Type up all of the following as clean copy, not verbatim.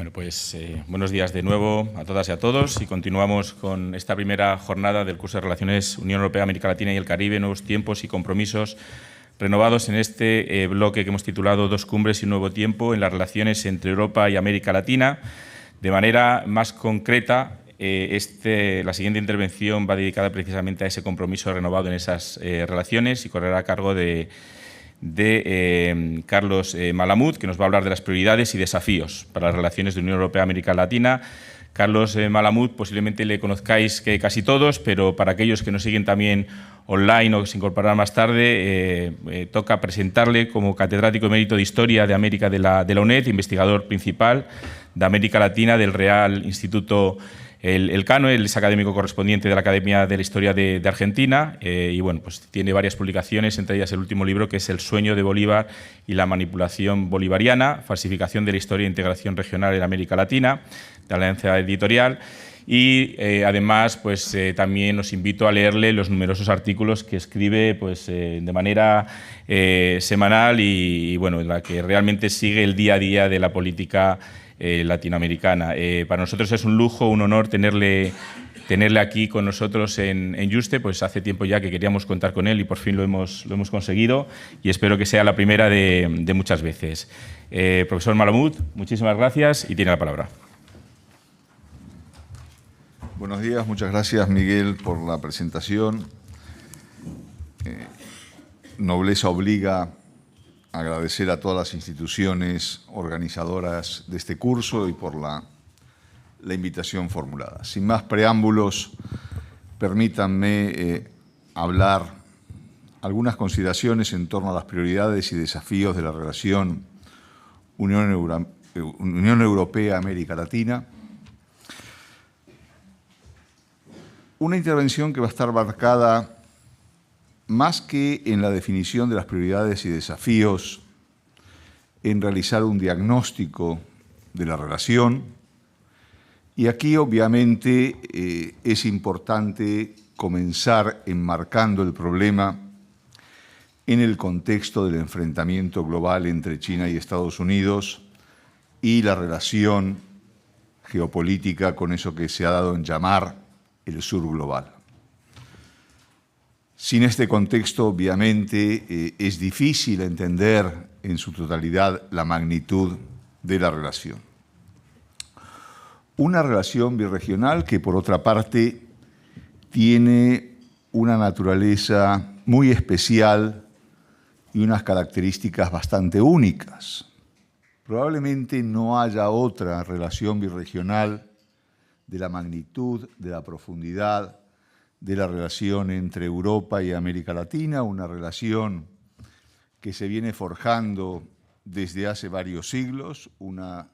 Bueno, pues buenos días de nuevo a todas y a todos y continuamos con esta primera jornada del curso de Relaciones Unión Europea, América Latina y el Caribe, nuevos tiempos y compromisos renovados en este bloque que hemos titulado Dos cumbres y un nuevo tiempo en las relaciones entre Europa y América Latina. De manera más concreta, la siguiente intervención va dedicada precisamente a ese compromiso renovado en esas relaciones y correrá a cargo de Carlos Malamud, que nos va a hablar de las prioridades y desafíos para las relaciones de Unión Europea-América Latina. Carlos Malamud posiblemente le conozcáis casi todos, pero para aquellos que nos siguen también online o que se incorporarán más tarde, toca presentarle como catedrático emérito de Historia de América de la UNED, investigador principal de América Latina del Real Instituto Elcano. Él es académico correspondiente de la Academia de la Historia de Argentina y bueno, pues tiene varias publicaciones, entre ellas el último libro, que es El sueño de Bolívar y la manipulación bolivariana, falsificación de la historia e integración regional en América Latina, de Alianza Editorial. Y además, pues también os invito a leerle los numerosos artículos que escribe pues, de manera semanal y bueno, en la que realmente sigue el día a día de la política latinoamericana. Para nosotros es un lujo, un honor tenerle aquí con nosotros en Yuste. Pues hace tiempo ya que queríamos contar con él y por fin lo hemos conseguido y espero que sea la primera de muchas veces. Profesor Malamud, muchísimas gracias y tiene la palabra. Buenos días, muchas gracias Miguel por la presentación. Nobleza obliga a agradecer a todas las instituciones organizadoras de este curso y por la invitación formulada. Sin más preámbulos, permítanme hablar algunas consideraciones en torno a las prioridades y desafíos de la relación Unión Europea-América Latina. Una intervención que va a estar marcada más que en la definición de las prioridades y desafíos, en realizar un diagnóstico de la relación. Y aquí, obviamente, es importante comenzar enmarcando el problema en el contexto del enfrentamiento global entre China y Estados Unidos y la relación geopolítica con eso que se ha dado en llamar el sur global. Sin este contexto, obviamente, es difícil entender en su totalidad la magnitud de la relación. Una relación birregional que, por otra parte, tiene una naturaleza muy especial y unas características bastante únicas. Probablemente no haya otra relación birregional de la magnitud, de la profundidad, de la relación entre Europa y América Latina, una relación que se viene forjando desde hace varios siglos, una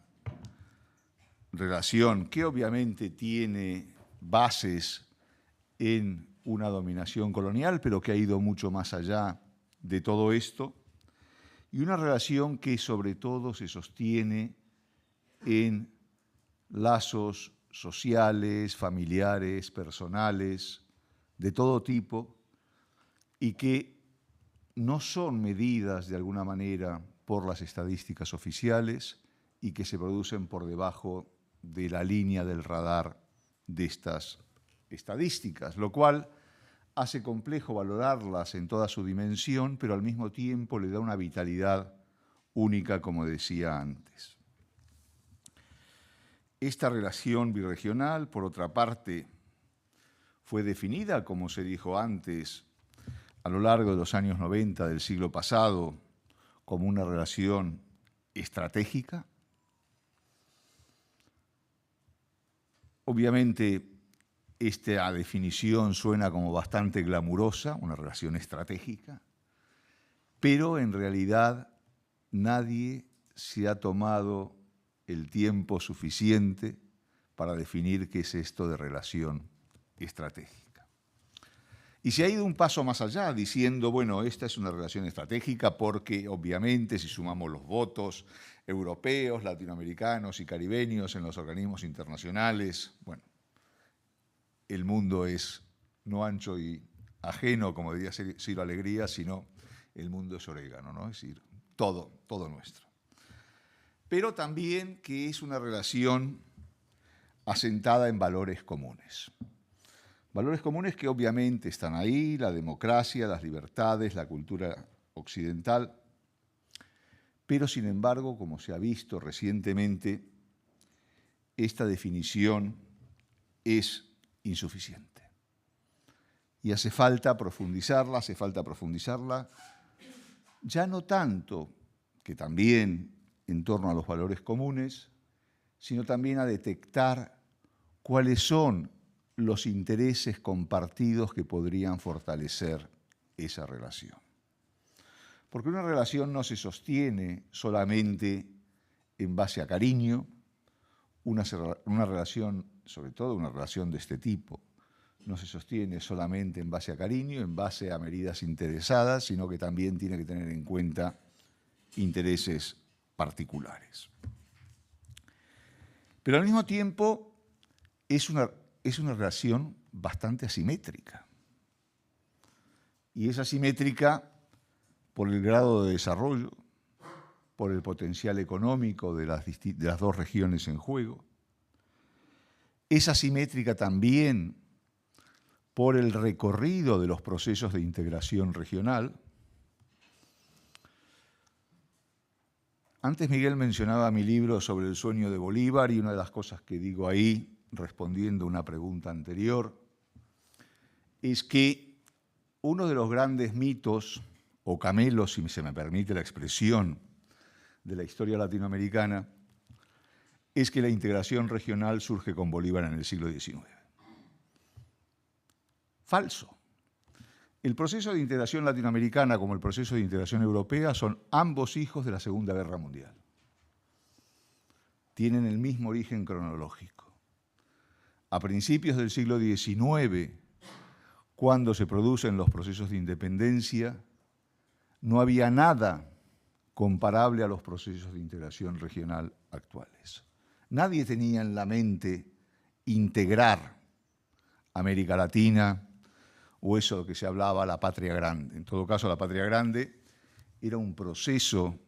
relación que obviamente tiene bases en una dominación colonial, pero que ha ido mucho más allá de todo esto, y una relación que sobre todo se sostiene en lazos sociales, familiares, personales, de todo tipo, y que no son medidas de alguna manera por las estadísticas oficiales y que se producen por debajo de la línea del radar de estas estadísticas, lo cual hace complejo valorarlas en toda su dimensión, pero al mismo tiempo le da una vitalidad única, como decía antes. Esta relación birregional, por otra parte, fue definida, como se dijo antes, a lo largo de los años 90 del siglo pasado, como una relación estratégica. Obviamente, esta definición suena como bastante glamurosa, una relación estratégica, pero en realidad nadie se ha tomado el tiempo suficiente para definir qué es esto de relación estratégica. Y se ha ido un paso más allá diciendo, bueno, esta es una relación estratégica porque obviamente si sumamos los votos europeos, latinoamericanos y caribeños en los organismos internacionales, bueno, el mundo es no ancho y ajeno, como diría Ciro Alegría, sino el mundo es orégano, ¿no? Es decir, todo nuestro. pero también que es una relación asentada en valores comunes. Valores comunes que obviamente están ahí, la democracia, las libertades, la cultura occidental, pero sin embargo, como se ha visto recientemente, esta definición es insuficiente. Y hace falta profundizarla ya no tanto, que también en torno a los valores comunes, sino también a detectar cuáles son los intereses compartidos que podrían fortalecer esa relación. Porque una relación no se sostiene solamente en base a cariño, una relación, sobre todo una relación de este tipo, no se sostiene solamente en base a cariño, en base a medidas interesadas, sino que también tiene que tener en cuenta intereses particulares. Pero al mismo tiempo es una relación bastante asimétrica. Y es asimétrica por el grado de desarrollo, por el potencial económico de las dos regiones en juego. Es asimétrica también por el recorrido de los procesos de integración regional. Antes Miguel mencionaba mi libro sobre el sueño de Bolívar y una de las cosas que digo ahí, respondiendo a una pregunta anterior, es que uno de los grandes mitos o camelos, si se me permite la expresión, de la historia latinoamericana es que la integración regional surge con Bolívar en el siglo XIX. Falso. El proceso de integración latinoamericana como el proceso de integración europea son ambos hijos de la Segunda Guerra Mundial. Tienen el mismo origen cronológico. A principios del siglo XIX, cuando se producen los procesos de independencia, no había nada comparable a los procesos de integración regional actuales. Nadie tenía en la mente integrar América Latina o eso que se hablaba, la patria grande. En todo caso, la patria grande era un proceso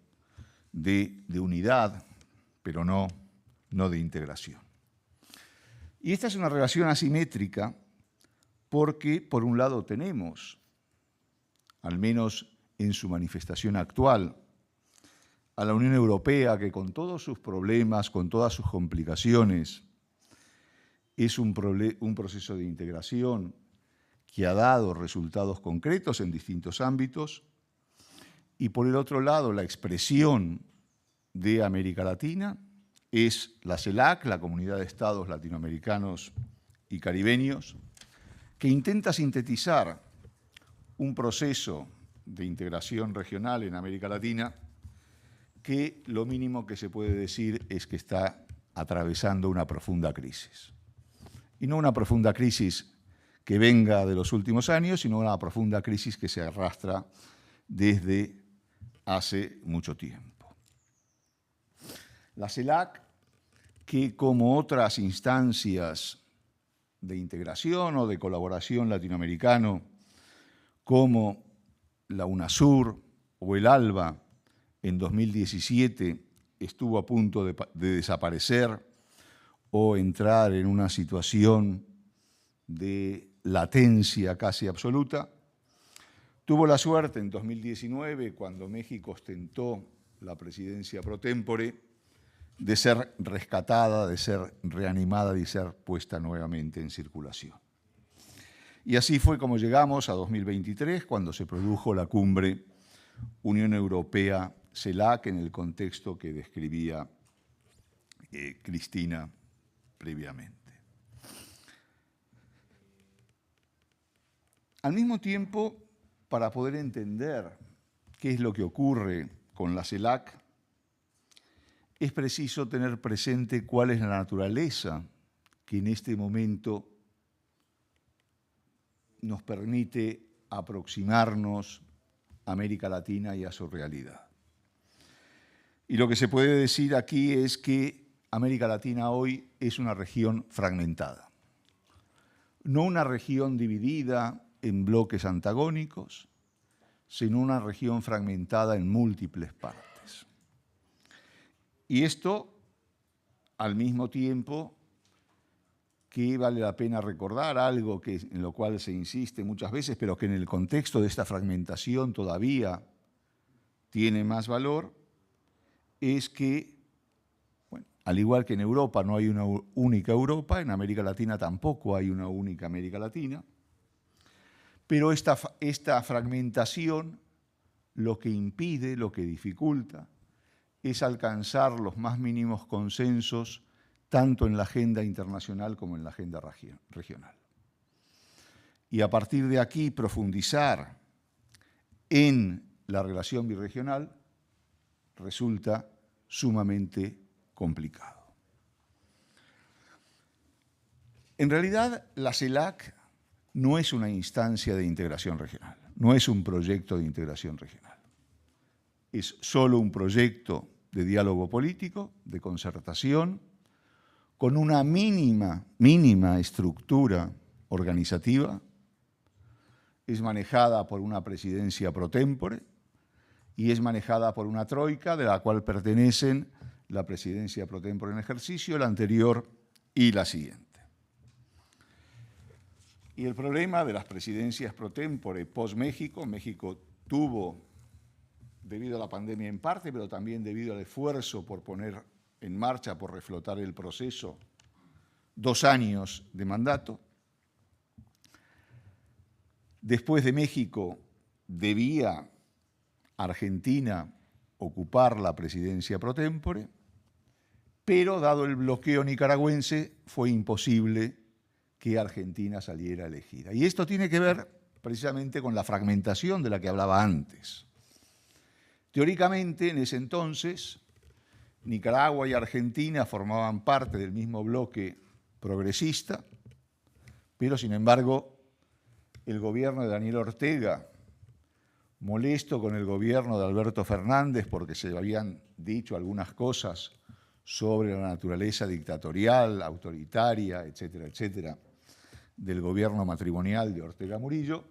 de unidad, pero no de integración. Y esta es una relación asimétrica porque, por un lado, tenemos, al menos en su manifestación actual, a la Unión Europea que con todos sus problemas, con todas sus complicaciones, es un proceso de integración que ha dado resultados concretos en distintos ámbitos, y por el otro lado la expresión de América Latina es la CELAC, la Comunidad de Estados Latinoamericanos y Caribeños, que intenta sintetizar un proceso de integración regional en América Latina que lo mínimo que se puede decir es que está atravesando una profunda crisis. Y no una profunda crisis que venga de los últimos años, sino una profunda crisis que se arrastra desde hace mucho tiempo. La CELAC, que como otras instancias de integración o de colaboración latinoamericano, como la UNASUR o el ALBA, en 2017 estuvo a punto de desaparecer o entrar en una situación de latencia casi absoluta. Tuvo la suerte en 2019, cuando México ostentó la presidencia pro tempore, de ser rescatada, de ser reanimada y de ser puesta nuevamente en circulación. Y así fue como llegamos a 2023, cuando se produjo la cumbre Unión Europea-CELAC en el contexto que describía Cristina previamente. Al mismo tiempo, para poder entender qué es lo que ocurre con la CELAC, es preciso tener presente cuál es la naturaleza que en este momento nos permite aproximarnos a América Latina y a su realidad. Y lo que se puede decir aquí es que América Latina hoy es una región fragmentada, no una región dividida en bloques antagónicos, sino una región fragmentada en múltiples partes. Y esto, al mismo tiempo, que vale la pena recordar algo en lo cual se insiste muchas veces, pero que en el contexto de esta fragmentación todavía tiene más valor, es que, bueno, al igual que en Europa no hay una única Europa, en América Latina tampoco hay una única América Latina, pero esta fragmentación lo que impide, lo que dificulta, es alcanzar los más mínimos consensos tanto en la agenda internacional como en la agenda regional. Y a partir de aquí profundizar en la relación birregional resulta sumamente complicado. En realidad, la CELAC no es una instancia de integración regional, no es un proyecto de integración regional. Es solo un proyecto de diálogo político, de concertación, con una mínima estructura organizativa. Es manejada por una presidencia pro tempore y es manejada por una troika de la cual pertenecen la presidencia pro tempore en ejercicio, la anterior y la siguiente. Y el problema de las presidencias pro tempore post-México, México tuvo, debido a la pandemia en parte, pero también debido al esfuerzo por poner en marcha, por reflotar el proceso, 2 años de mandato. Después de México debía Argentina ocupar la presidencia pro tempore, pero dado el bloqueo nicaragüense fue imposible que Argentina saliera elegida. Y esto tiene que ver precisamente con la fragmentación de la que hablaba antes. Teóricamente, en ese entonces, Nicaragua y Argentina formaban parte del mismo bloque progresista, pero sin embargo, el gobierno de Daniel Ortega, molesto con el gobierno de Alberto Fernández porque se habían dicho algunas cosas sobre la naturaleza dictatorial, autoritaria, etcétera, etcétera, del gobierno matrimonial de Ortega Murillo,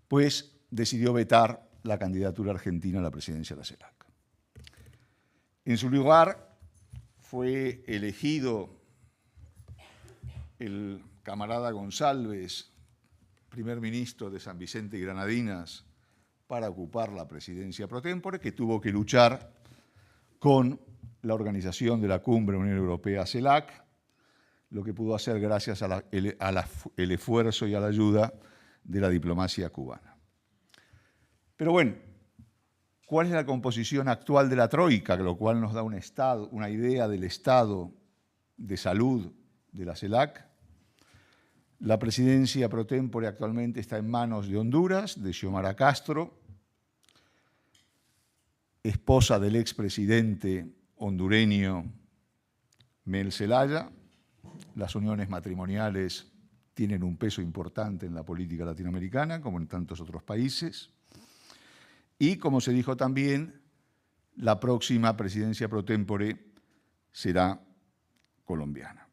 pues decidió vetar la candidatura argentina a la presidencia de la CELAC. En su lugar fue elegido el camarada González, primer ministro de San Vicente y Granadinas, para ocupar la presidencia pro tempore, que tuvo que luchar con la organización de la Cumbre Unión Europea-CELAC, lo que pudo hacer gracias el esfuerzo y a la ayuda de la diplomacia cubana. Pero bueno, ¿cuál es la composición actual de la Troika? Lo cual nos da una idea del estado de salud de la CELAC. La presidencia pro tempore actualmente está en manos de Honduras, de Xiomara Castro, esposa del expresidente hondureño Mel Zelaya. Las uniones matrimoniales tienen un peso importante en la política latinoamericana, como en tantos otros países. Y, como se dijo también, la próxima presidencia pro tempore será colombiana.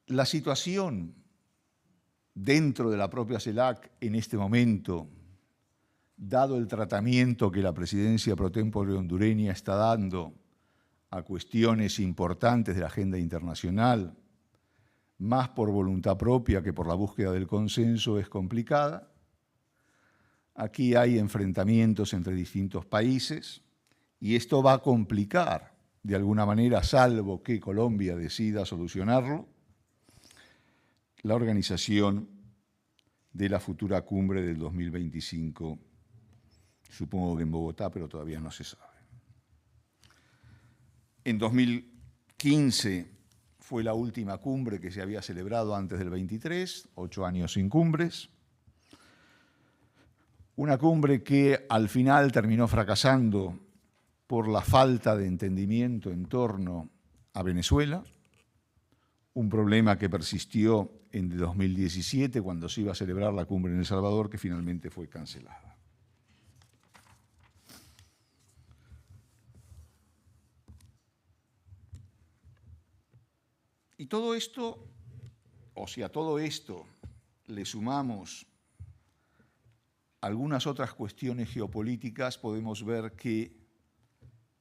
La situación dentro de la propia CELAC en este momento, dado el tratamiento que la presidencia pro tempore hondureña está dando a cuestiones importantes de la agenda internacional, más por voluntad propia que por la búsqueda del consenso, es complicada. Aquí hay enfrentamientos entre distintos países y esto va a complicar, de alguna manera, salvo que Colombia decida solucionarlo, la organización de la futura cumbre del 2025, supongo que en Bogotá, pero todavía no se sabe. En 2015 fue la última cumbre que se había celebrado antes del 23, 8 años sin cumbres. Una cumbre que al final terminó fracasando por la falta de entendimiento en torno a Venezuela, un problema que persistió en 2017 cuando se iba a celebrar la cumbre en El Salvador, que finalmente fue cancelada. Y todo esto, o si a todo esto le sumamos algunas otras cuestiones geopolíticas, podemos ver que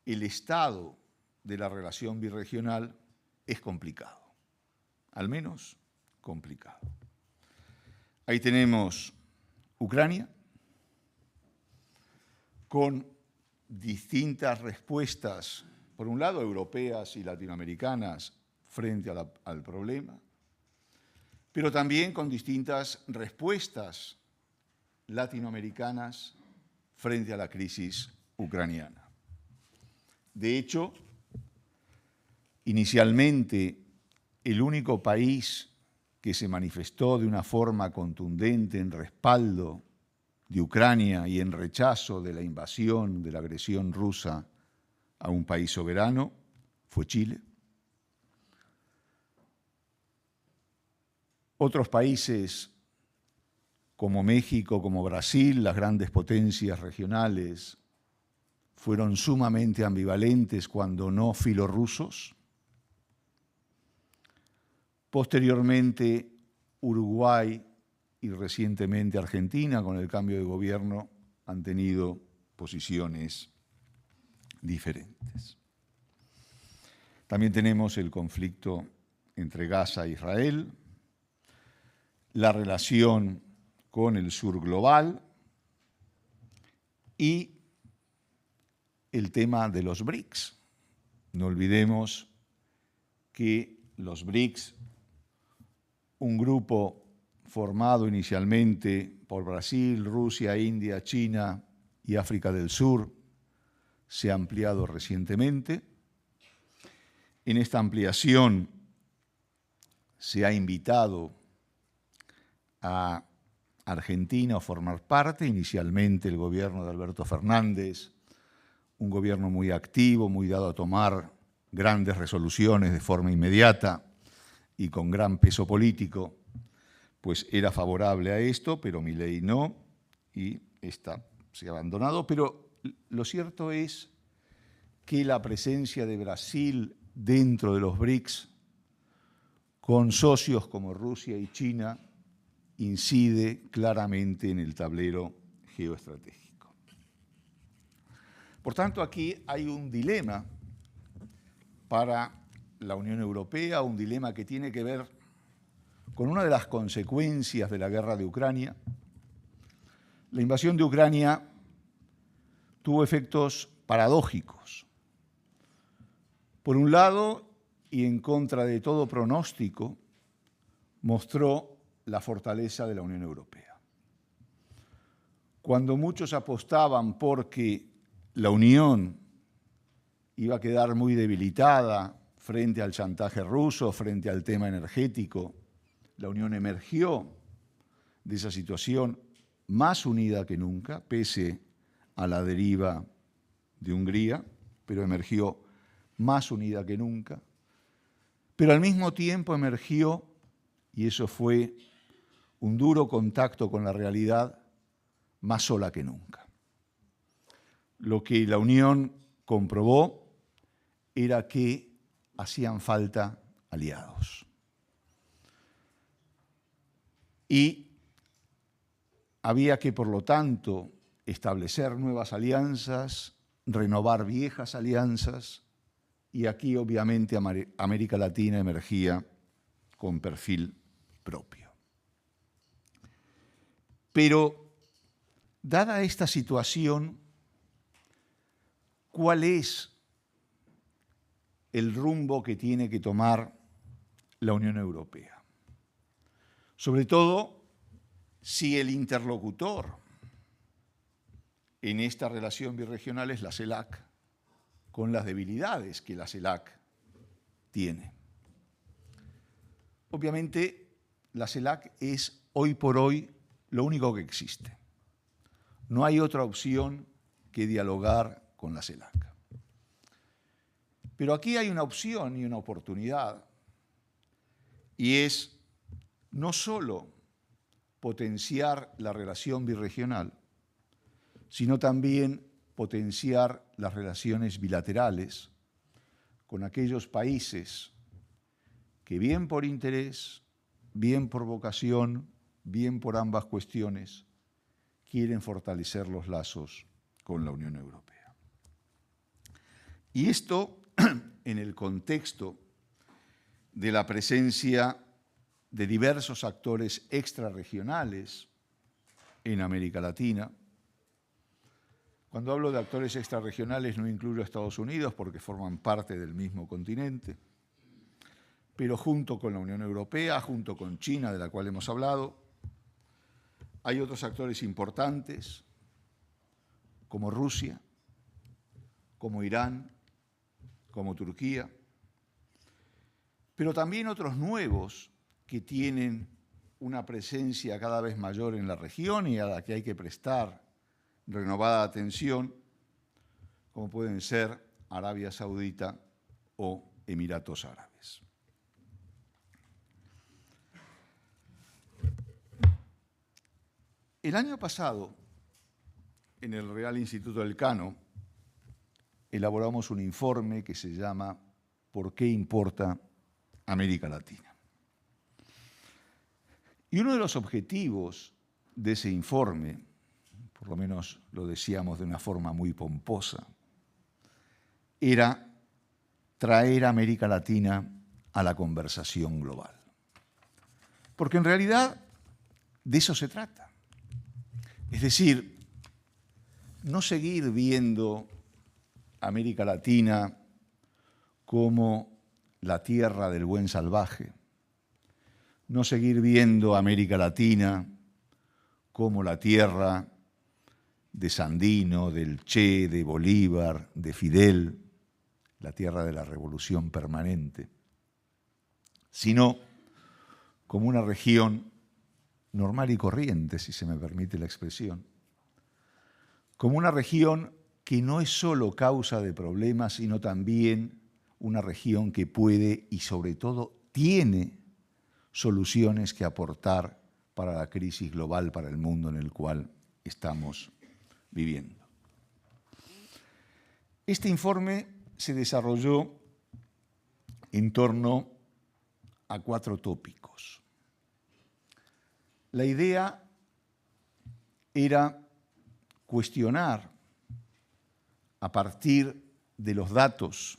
el estado de la relación birregional es complicado, al menos complicado. Ahí tenemos Ucrania, con distintas respuestas, por un lado europeas y latinoamericanas, frente al problema, pero también con distintas respuestas latinoamericanas frente a la crisis ucraniana. De hecho, inicialmente, el único país que se manifestó de una forma contundente en respaldo de Ucrania y en rechazo de la invasión, de la agresión rusa a un país soberano, fue Chile. Otros países como México, como Brasil, las grandes potencias regionales, fueron sumamente ambivalentes, cuando no filorrusos. Posteriormente, Uruguay y recientemente Argentina, con el cambio de gobierno, han tenido posiciones diferentes. También tenemos el conflicto entre Gaza e Israel, la relación con el sur global y el tema de los BRICS. No olvidemos que los BRICS, un grupo formado inicialmente por Brasil, Rusia, India, China y África del Sur, se ha ampliado recientemente. En esta ampliación se ha invitado a Argentina a formar parte, inicialmente el gobierno de Alberto Fernández, un gobierno muy activo, muy dado a tomar grandes resoluciones de forma inmediata y con gran peso político, pues era favorable a esto, pero Milei no, y esta se ha abandonado. Pero lo cierto es que la presencia de Brasil dentro de los BRICS, con socios como Rusia y China, incide claramente en el tablero geoestratégico. Por tanto, aquí hay un dilema para la Unión Europea, un dilema que tiene que ver con una de las consecuencias de la guerra de Ucrania. La invasión de Ucrania tuvo efectos paradójicos. Por un lado, y en contra de todo pronóstico, mostró la fortaleza de la Unión Europea. Cuando muchos apostaban porque la Unión iba a quedar muy debilitada frente al chantaje ruso, frente al tema energético, la Unión emergió de esa situación más unida que nunca, pese a la deriva de Hungría, pero emergió más unida que nunca. Pero al mismo tiempo emergió, y eso fue un duro contacto con la realidad, más sola que nunca. Lo que la Unión comprobó era que hacían falta aliados. Y había que, por lo tanto, establecer nuevas alianzas, renovar viejas alianzas, y aquí obviamente América Latina emergía con perfil propio. Pero, dada esta situación, ¿cuál es el rumbo que tiene que tomar la Unión Europea? Sobre todo, si el interlocutor en esta relación birregional es la CELAC, con las debilidades que la CELAC tiene. Obviamente, la CELAC es hoy por hoy lo único que existe. No hay otra opción que dialogar con la CELAC. Pero aquí hay una opción y una oportunidad, y es no solo potenciar la relación birregional, sino también potenciar las relaciones bilaterales con aquellos países que, bien por interés, bien por vocación, bien por ambas cuestiones, quieren fortalecer los lazos con la Unión Europea. Y esto en el contexto de la presencia de diversos actores extrarregionales en América Latina. Cuando hablo de actores extrarregionales no incluyo a Estados Unidos porque forman parte del mismo continente, pero junto con la Unión Europea, junto con China, de la cual hemos hablado, hay otros actores importantes como Rusia, como Irán, como Turquía, pero también otros nuevos que tienen una presencia cada vez mayor en la región y a la que hay que prestar renovada atención, como pueden ser Arabia Saudita o Emiratos Árabes. El año pasado, en el Real Instituto Elcano, elaboramos un informe que se llama ¿Por qué importa América Latina? Y uno de los objetivos de ese informe, por lo menos lo decíamos de una forma muy pomposa, era traer a América Latina a la conversación global. Porque en realidad de eso se trata. Es decir, no seguir viendo América Latina como la tierra del buen salvaje, no seguir viendo América Latina como la tierra de Sandino, del Che, de Bolívar, de Fidel, la tierra de la revolución permanente, sino como una región normal y corriente, si se me permite la expresión, como una región que no es solo causa de problemas, sino también una región que puede y sobre todo tiene soluciones que aportar para la crisis global, para el mundo en el cual estamos viviendo. Este informe se desarrolló en torno a 4 tópicos. La idea era cuestionar a partir de los datos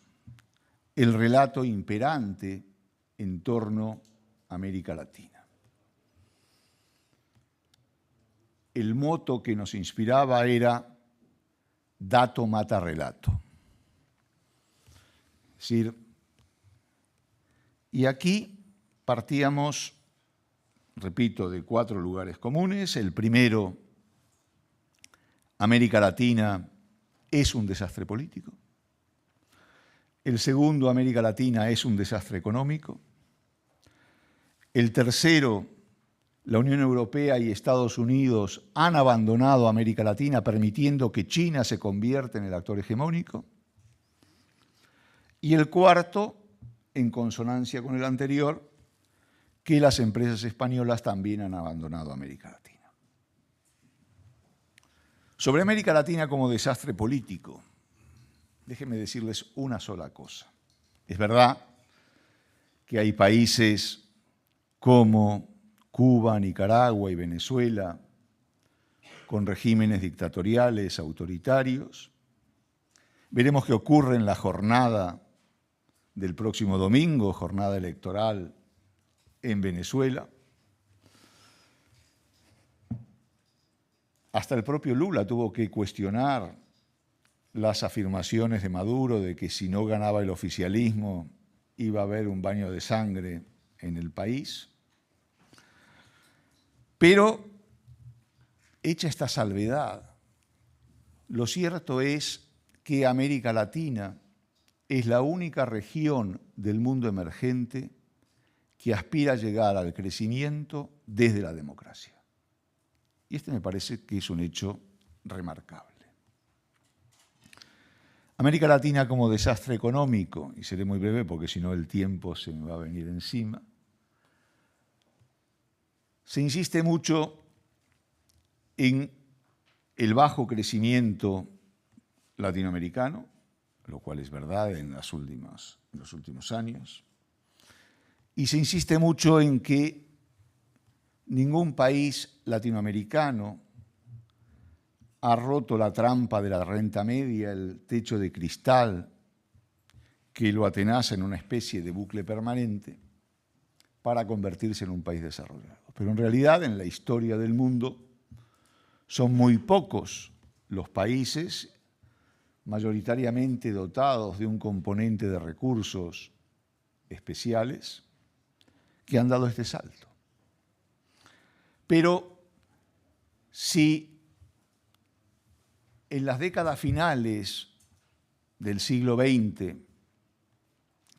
el relato imperante en torno a América Latina. El moto que nos inspiraba era dato mata relato. Es decir, y aquí partíamos, repito, de 4 lugares comunes. El primero, América Latina es un desastre político. El segundo, América Latina es un desastre económico. El tercero, la Unión Europea y Estados Unidos han abandonado a América Latina, permitiendo que China se convierta en el actor hegemónico. Y el cuarto, en consonancia con el anterior, que las empresas españolas también han abandonado América Latina. Sobre América Latina como desastre político, déjenme decirles una sola cosa. Es verdad que hay países como Cuba, Nicaragua y Venezuela con regímenes dictatoriales, autoritarios. Veremos qué ocurre en la jornada del próximo domingo, jornada electoral en Venezuela. Hasta el propio Lula tuvo que cuestionar las afirmaciones de Maduro de que si no ganaba el oficialismo iba a haber un baño de sangre en el país. Pero, hecha esta salvedad, lo cierto es que América Latina es la única región del mundo emergente que aspira a llegar al crecimiento desde la democracia. Y este me parece que es un hecho remarcable. América Latina como desastre económico, y seré muy breve porque si no el tiempo se me va a venir encima, se insiste mucho en el bajo crecimiento latinoamericano, lo cual es verdad en los últimos años, y se insiste mucho en que ningún país latinoamericano ha roto la trampa de la renta media, el techo de cristal que lo atenaza en una especie de bucle permanente para convertirse en un país desarrollado. Pero en realidad, en la historia del mundo, son muy pocos los países mayoritariamente dotados de un componente de recursos especiales que han dado este salto. Pero si en las décadas finales del siglo XX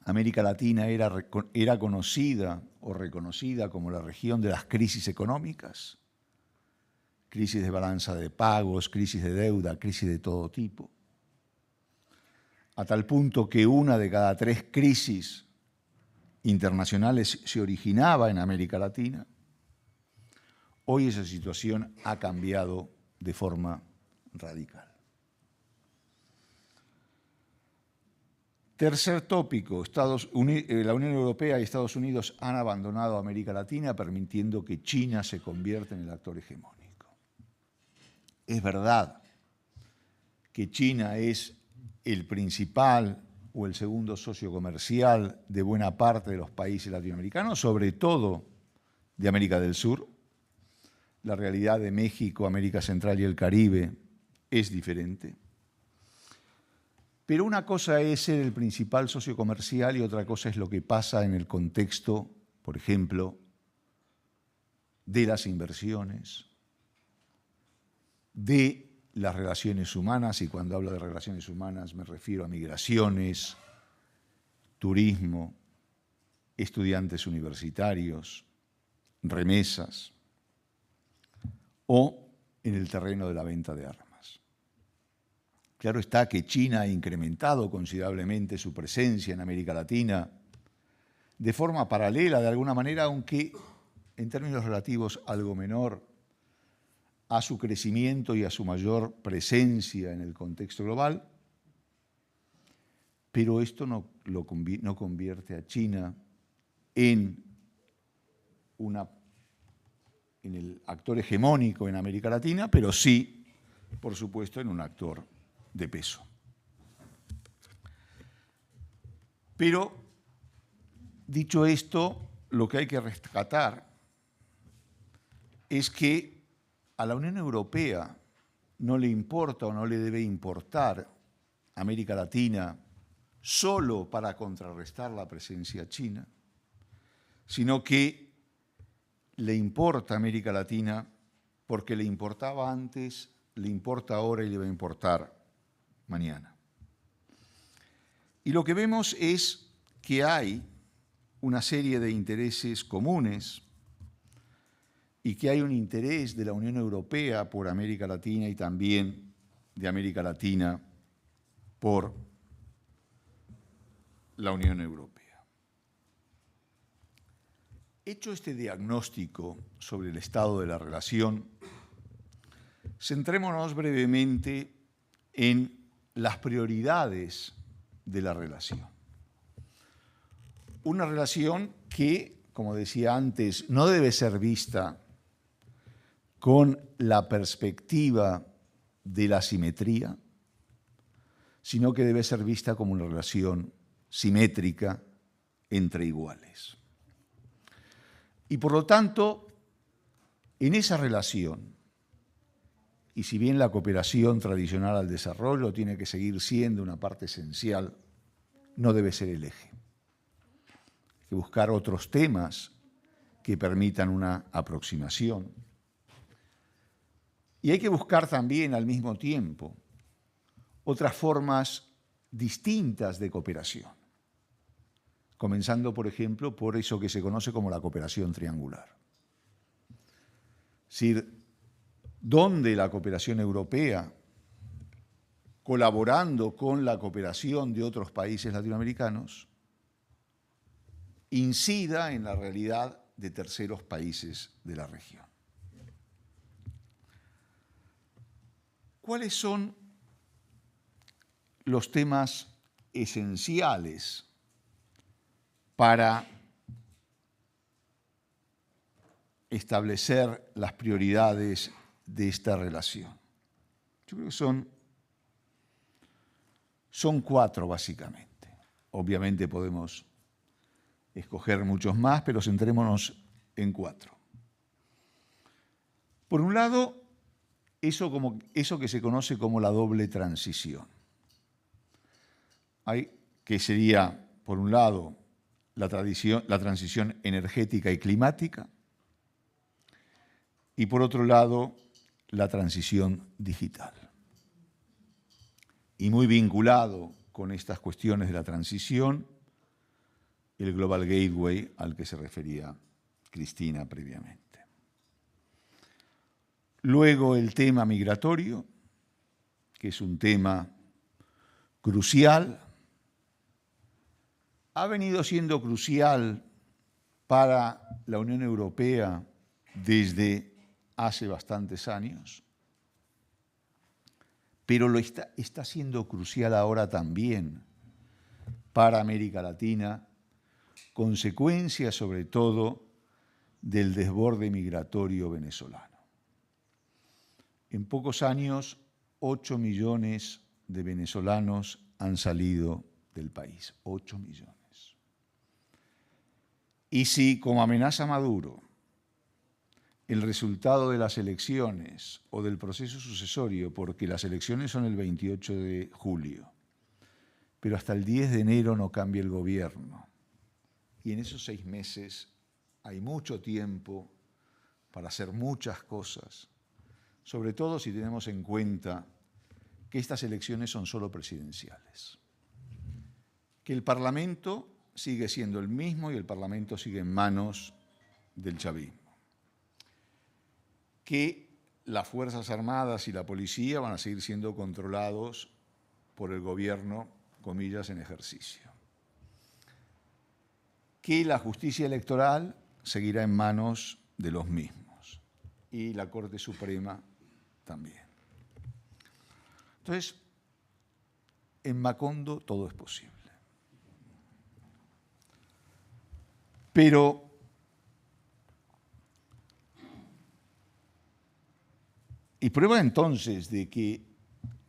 América Latina era conocida o reconocida como la región de las crisis económicas, crisis de balanza de pagos, crisis de deuda, crisis de todo tipo, a tal punto que 1 de cada 3 crisis internacionales se originaba en América Latina, hoy esa situación ha cambiado de forma radical. Tercer tópico, la Unión Europea y Estados Unidos han abandonado América Latina, permitiendo que China se convierta en el actor hegemónico. Es verdad que China es el principal o el segundo socio comercial de buena parte de los países latinoamericanos, sobre todo de América del Sur. La realidad de México, América Central y el Caribe es diferente. Pero una cosa es ser el principal socio comercial y otra cosa es lo que pasa en el contexto, por ejemplo, de las inversiones, de las relaciones humanas, y cuando hablo de relaciones humanas me refiero a migraciones, turismo, estudiantes universitarios, remesas, o en el terreno de la venta de armas. Claro está que China ha incrementado considerablemente su presencia en América Latina de forma paralela, de alguna manera, aunque en términos relativos algo menor, a su crecimiento y a su mayor presencia en el contexto global, pero esto no convierte a China en el actor hegemónico en América Latina, pero sí, por supuesto, en un actor de peso. Pero, dicho esto, lo que hay que rescatar es que a la Unión Europea no le importa o no le debe importar América Latina solo para contrarrestar la presencia china, sino que le importa América Latina porque le importaba antes, le importa ahora y le va a importar mañana. Y lo que vemos es que hay una serie de intereses comunes y que hay un interés de la Unión Europea por América Latina y también de América Latina por la Unión Europea. Hecho este diagnóstico sobre el estado de la relación, centrémonos brevemente en las prioridades de la relación. Una relación que, como decía antes, no debe ser vista con la perspectiva de la simetría, sino que debe ser vista como una relación simétrica entre iguales. Y por lo tanto, en esa relación, y si bien la cooperación tradicional al desarrollo tiene que seguir siendo una parte esencial, no debe ser el eje. Hay que buscar otros temas que permitan una aproximación. Y hay que buscar también al mismo tiempo otras formas distintas de cooperación, comenzando, por ejemplo, por eso que se conoce como la cooperación triangular. Es decir, donde la cooperación europea, colaborando con la cooperación de otros países latinoamericanos, incida en la realidad de terceros países de la región. ¿Cuáles son los temas esenciales para establecer las prioridades de esta relación? Yo creo que son 4 básicamente. Obviamente podemos escoger muchos más, pero centrémonos en 4. Por un lado, eso que se conoce como la doble transición. Que sería, por un lado, la transición energética y climática, y por otro lado, la transición digital. Y muy vinculado con estas cuestiones de la transición, el Global Gateway al que se refería Cristina previamente. Luego el tema migratorio, que es un tema crucial, ha venido siendo crucial para la Unión Europea desde hace bastantes años, pero está siendo crucial ahora también para América Latina, consecuencia sobre todo del desborde migratorio venezolano. En pocos años, 8 millones de venezolanos han salido del país, 8 millones. Y si, como amenaza Maduro, el resultado de las elecciones o del proceso sucesorio, porque las elecciones son el 28 de julio, pero hasta el 10 de enero no cambia el gobierno, y en esos 6 meses hay mucho tiempo para hacer muchas cosas, sobre todo si tenemos en cuenta que estas elecciones son solo presidenciales, que el Parlamento sigue siendo el mismo y el Parlamento sigue en manos del chavismo, que las Fuerzas Armadas y la policía van a seguir siendo controlados por el gobierno, comillas, en ejercicio, que la justicia electoral seguirá en manos de los mismos y la Corte Suprema también. Entonces, en Macondo todo es posible. Pero y prueba entonces de que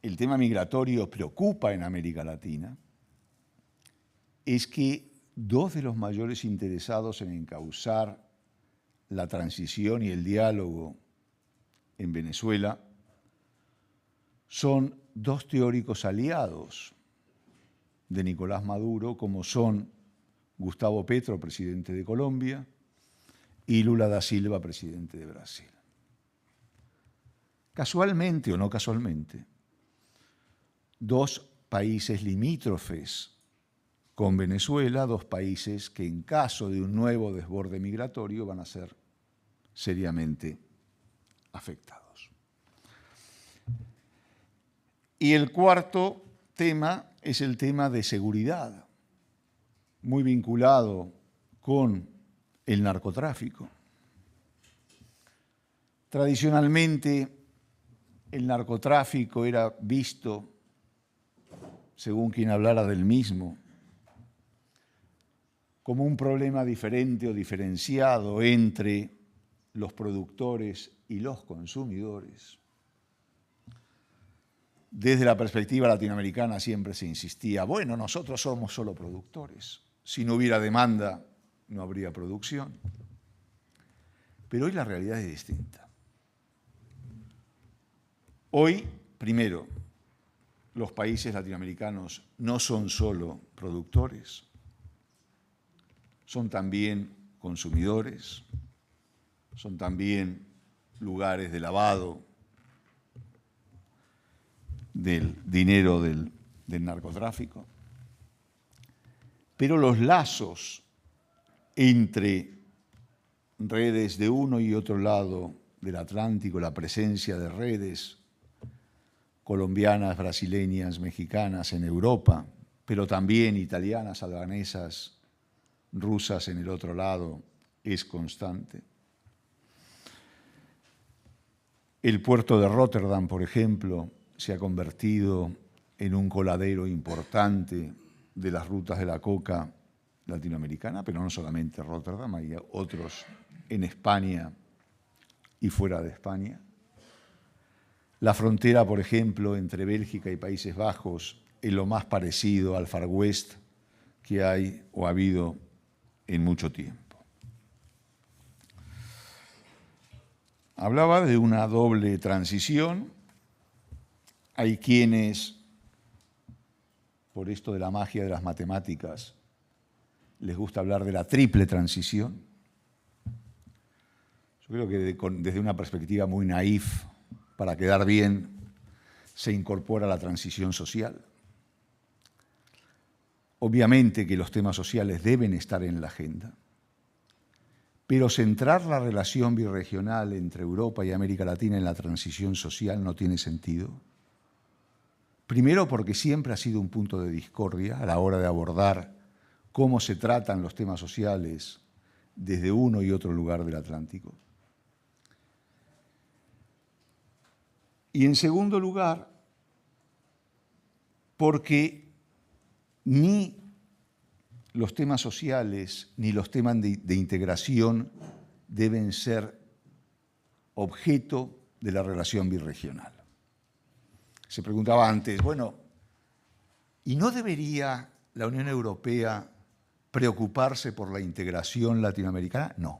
el tema migratorio preocupa en América Latina es que 2 de los mayores interesados en encauzar la transición y el diálogo en Venezuela son 2 teóricos aliados de Nicolás Maduro, como son Gustavo Petro, presidente de Colombia, y Lula da Silva, presidente de Brasil. Casualmente o no casualmente, 2 países limítrofes con Venezuela, 2 países que en caso de un nuevo desborde migratorio van a ser seriamente afectados. Y el cuarto tema es el tema de seguridad, muy vinculado con el narcotráfico. Tradicionalmente, el narcotráfico era visto, según quien hablara del mismo, como un problema diferente o diferenciado entre los productores y los consumidores. Desde la perspectiva latinoamericana siempre se insistía, bueno, nosotros somos solo productores. Si no hubiera demanda, no habría producción. Pero hoy la realidad es distinta. Hoy, primero, los países latinoamericanos no son solo productores, son también consumidores, son también lugares de lavado del dinero del narcotráfico. Pero los lazos entre redes de uno y otro lado del Atlántico, la presencia de redes colombianas, brasileñas, mexicanas en Europa, pero también italianas, albanesas, rusas en el otro lado, es constante. El puerto de Róterdam, por ejemplo, se ha convertido en un coladero importante de las rutas de la coca latinoamericana, pero no solamente Róterdam, hay otros en España y fuera de España. La frontera, por ejemplo, entre Bélgica y Países Bajos es lo más parecido al Far West que hay o ha habido en mucho tiempo. Hablaba de una doble transición. Hay quienes, por esto de la magia de las matemáticas, les gusta hablar de la triple transición. Yo creo que desde una perspectiva muy naif, para quedar bien, se incorpora la transición social. Obviamente que los temas sociales deben estar en la agenda, pero centrar la relación birregional entre Europa y América Latina en la transición social no tiene sentido. Primero, porque siempre ha sido un punto de discordia a la hora de abordar cómo se tratan los temas sociales desde uno y otro lugar del Atlántico. Y en segundo lugar, porque ni los temas sociales ni los temas de integración deben ser objeto de la relación birregional. Se preguntaba antes, bueno, ¿y no debería la Unión Europea preocuparse por la integración latinoamericana? No.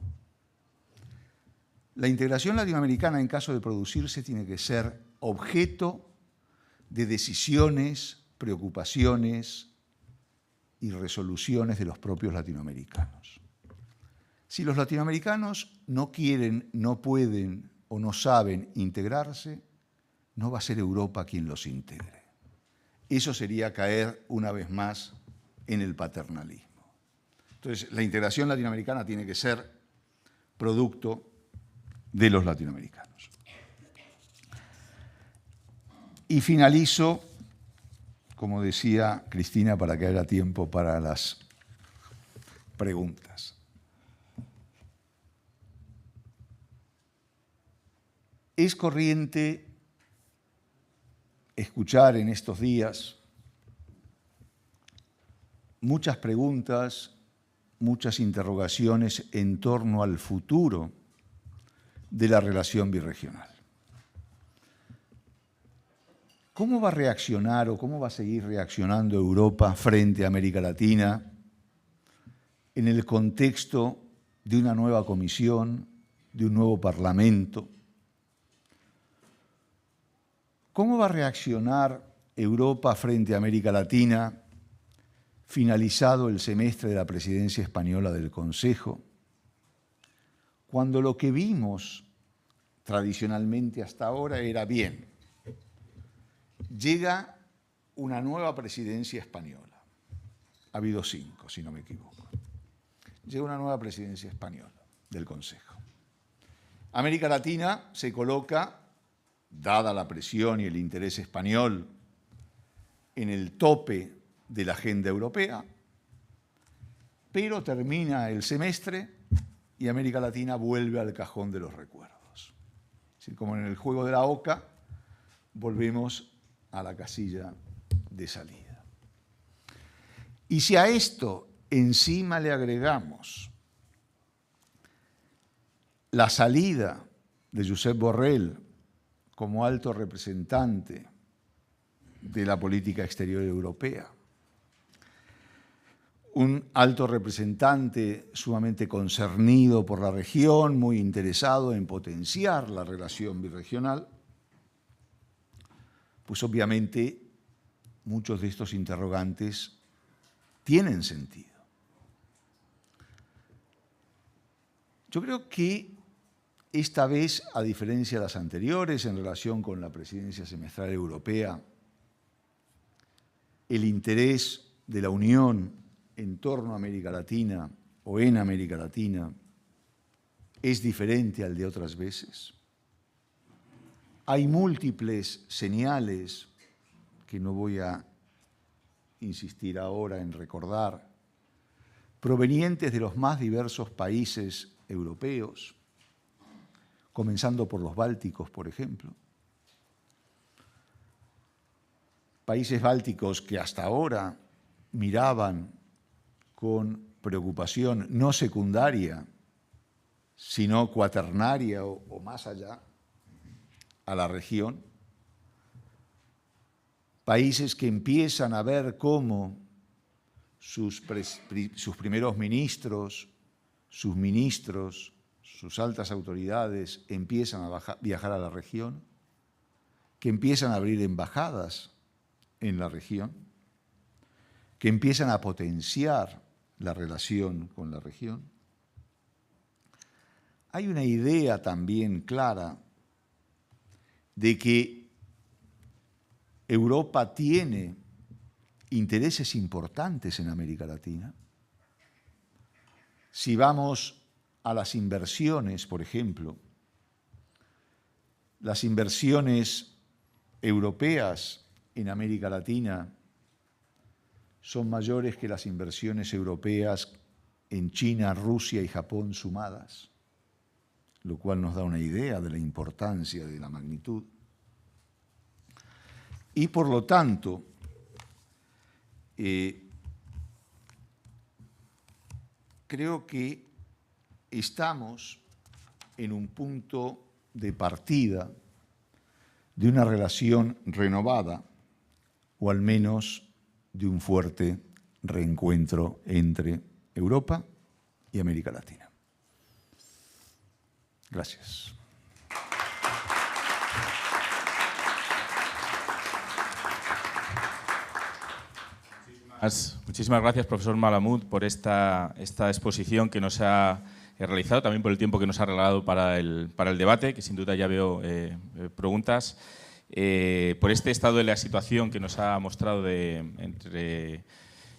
La integración latinoamericana, en caso de producirse, tiene que ser objeto de decisiones, preocupaciones y resoluciones de los propios latinoamericanos. Si los latinoamericanos no quieren, no pueden o no saben integrarse, no va a ser Europa quien los integre. Eso sería caer una vez más en el paternalismo. Entonces, la integración latinoamericana tiene que ser producto de los latinoamericanos. Y finalizo, como decía Cristina, para que haya tiempo para las preguntas. Es corriente escuchar en estos días muchas preguntas, muchas interrogaciones en torno al futuro de la relación birregional. ¿Cómo va a reaccionar o cómo va a seguir reaccionando Europa frente a América Latina en el contexto de una nueva comisión, de un nuevo parlamento? ¿Cómo va a reaccionar Europa frente a América Latina finalizado el semestre de la presidencia española del Consejo, cuando lo que vimos tradicionalmente hasta ahora era bien? Llega una nueva presidencia española. Ha habido 5, si no me equivoco. Llega una nueva presidencia española del Consejo. América Latina se coloca, dada la presión y el interés español, en el tope de la agenda europea, pero termina el semestre y América Latina vuelve al cajón de los recuerdos. Es decir, como en el juego de la oca, volvemos a la casilla de salida. Y si a esto encima le agregamos la salida de Josep Borrell como alto representante de la política exterior europea, un alto representante sumamente concernido por la región, muy interesado en potenciar la relación birregional, pues obviamente muchos de estos interrogantes tienen sentido. Yo creo que esta vez, a diferencia de las anteriores, en relación con la presidencia semestral europea, el interés de la Unión en torno a América Latina o en América Latina es diferente al de otras veces. Hay múltiples señales que no voy a insistir ahora en recordar, provenientes de los más diversos países europeos, comenzando por los bálticos, por ejemplo. Países bálticos que hasta ahora miraban con preocupación no secundaria, sino cuaternaria o más allá, a la región, países que empiezan a ver cómo sus primeros ministros, sus ministros, sus altas autoridades empiezan a viajar a la región, que empiezan a abrir embajadas en la región, que empiezan a potenciar la relación con la región. Hay una idea también clara de que Europa tiene intereses importantes en América Latina. Si vamos a las inversiones, por ejemplo, las inversiones europeas en América Latina son mayores que las inversiones europeas en China, Rusia y Japón sumadas, lo cual nos da una idea de la importancia, de la magnitud. Y por lo tanto, creo que estamos en un punto de partida de una relación renovada, o al menos de un fuerte reencuentro entre Europa y América Latina. Gracias. Muchísimas gracias, profesor Malamud, por esta exposición que nos ha realizado, también por el tiempo que nos ha regalado para el debate, que sin duda ya veo preguntas, por este estado de la situación que nos ha mostrado entre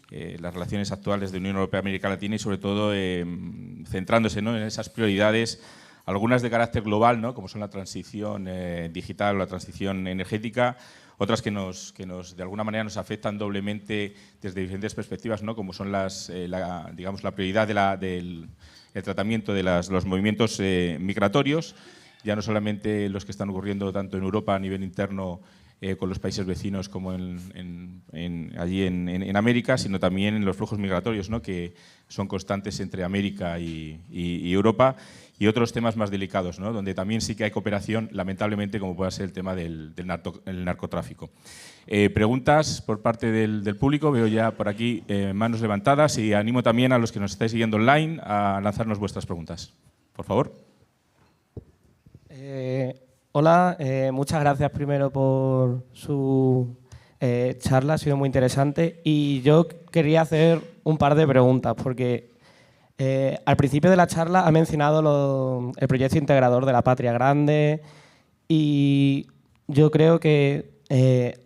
las relaciones actuales de Unión Europea-América Latina y sobre todo centrándose, ¿no?, en esas prioridades, algunas de carácter global, ¿no?, como son la transición digital o la transición energética, otras que de alguna manera nos afectan doblemente desde diferentes perspectivas, ¿no?, como son digamos, la prioridad del tratamiento de los movimientos migratorios, ya no solamente los que están ocurriendo tanto en Europa a nivel interno con los países vecinos como allí en América, sino también en los flujos migratorios, ¿no?, que son constantes entre América y Europa, y otros temas más delicados, ¿no?, donde también sí que hay cooperación, lamentablemente, como puede ser el tema del narcotráfico. Preguntas por parte del público. Veo ya por aquí manos levantadas y animo también a los que nos estáis siguiendo online a lanzarnos vuestras preguntas. Por favor. Hola, muchas gracias primero por su charla, ha sido muy interesante. Y yo quería hacer un par de preguntas, porque al principio de la charla ha mencionado el proyecto integrador de la Patria Grande y yo creo que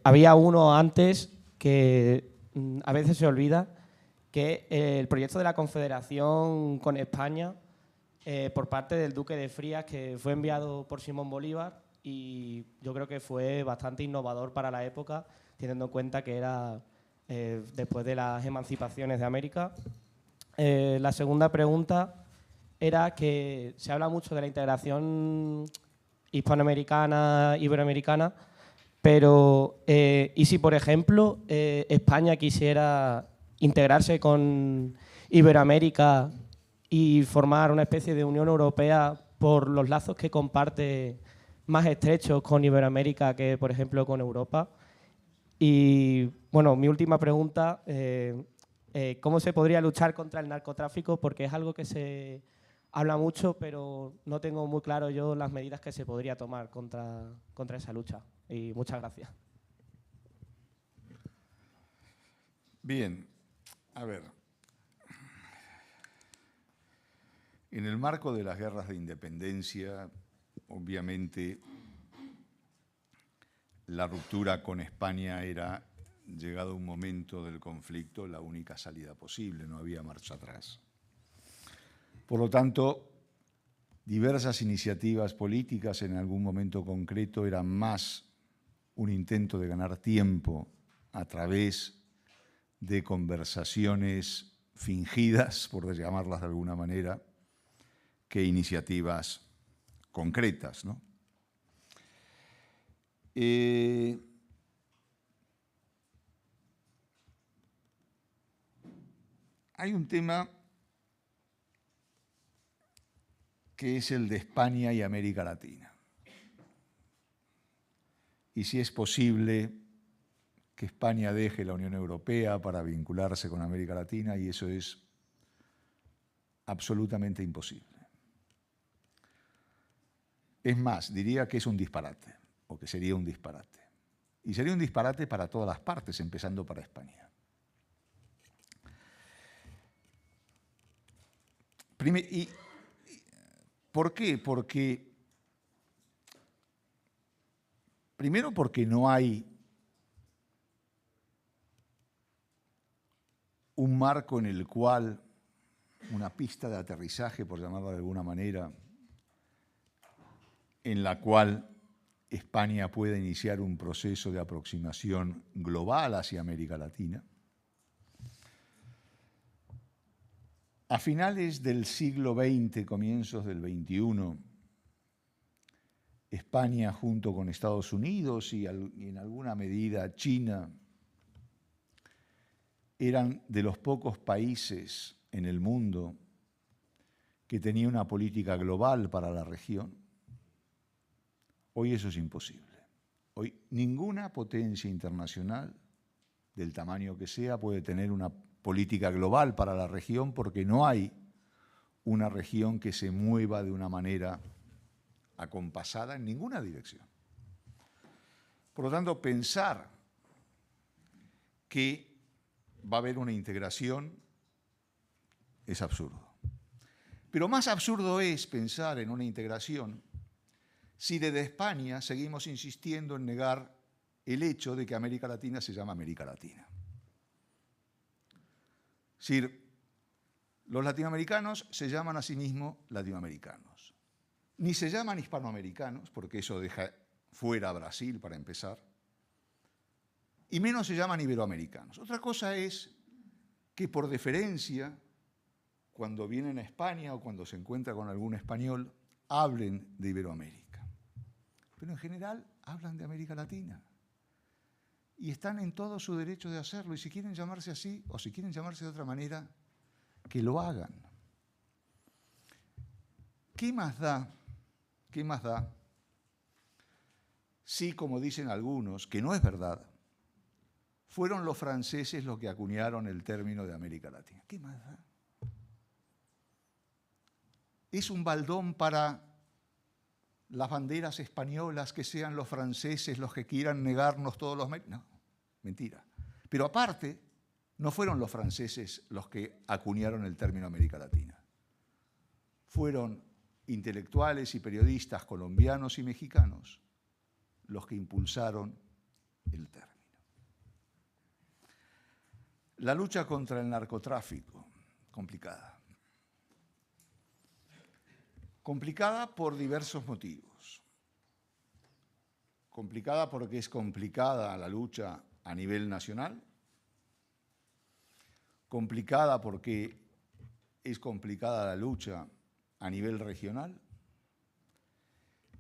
había uno antes que a veces se olvida, que el proyecto de la Confederación con España por parte del Duque de Frías, que fue enviado por Simón Bolívar y yo creo que fue bastante innovador para la época, teniendo en cuenta que era después de las emancipaciones de América. La segunda pregunta era que se habla mucho de la integración hispanoamericana, iberoamericana, pero ¿y si, por ejemplo, España quisiera integrarse con Iberoamérica y formar una especie de Unión Europea por los lazos que comparte más estrechos con Iberoamérica que, por ejemplo, con Europa? Y, bueno, mi última pregunta, ¿cómo se podría luchar contra el narcotráfico? Porque es algo que se habla mucho, pero no tengo muy claro yo las medidas que se podría tomar contra esa lucha. Y muchas gracias. Bien, a ver. En el marco de las guerras de independencia, obviamente, la ruptura con España era, llegado un momento del conflicto, la única salida posible, no había marcha atrás. Por lo tanto, diversas iniciativas políticas en algún momento concreto eran más un intento de ganar tiempo a través de conversaciones fingidas, por llamarlas de alguna manera, que iniciativas concretas, ¿no? Hay un tema que es el de España y América Latina. Y si es posible que España deje la Unión Europea para vincularse con América Latina, y eso es absolutamente imposible. Es más, diría que es un disparate, o que sería un disparate. Y sería un disparate para todas las partes, empezando para España. ¿Por qué? Primero porque no hay un marco en el cual, una pista de aterrizaje, por llamarlo de alguna manera, en la cual España pueda iniciar un proceso de aproximación global hacia América Latina. A finales del siglo XX, comienzos del XXI, España, junto con Estados Unidos y en alguna medida China, eran de los pocos países en el mundo que tenía una política global para la región. Hoy eso es imposible. Hoy ninguna potencia internacional, del tamaño que sea, puede tener una política global para la región porque no hay una región que se mueva de una manera acompasada en ninguna dirección. Por lo tanto, pensar que va a haber una integración es absurdo. Pero más absurdo es pensar en una integración si desde España seguimos insistiendo en negar el hecho de que América Latina se llama América Latina. Es decir, los latinoamericanos se llaman a sí mismos latinoamericanos. Ni se llaman hispanoamericanos, porque eso deja fuera a Brasil para empezar, y menos se llaman iberoamericanos. Otra cosa es que por deferencia, cuando vienen a España o cuando se encuentra con algún español, hablen de Iberoamérica. Pero en general hablan de América Latina. Y están en todo su derecho de hacerlo. Y si quieren llamarse así o si quieren llamarse de otra manera, que lo hagan. ¿Qué más da? ¿Qué más da? Si, como dicen algunos, que no es verdad, fueron los franceses los que acuñaron el término de América Latina. ¿Qué más da? ¿Es un baldón para las banderas españolas que sean los franceses los que quieran negarnos todos los méritos? No, mentira. Pero aparte, no fueron los franceses los que acuñaron el término América Latina. Fueron intelectuales y periodistas colombianos y mexicanos los que impulsaron el término. La lucha contra el narcotráfico, complicada. Complicada por diversos motivos. Complicada porque es complicada la lucha a nivel nacional. Complicada porque es complicada la lucha a nivel regional.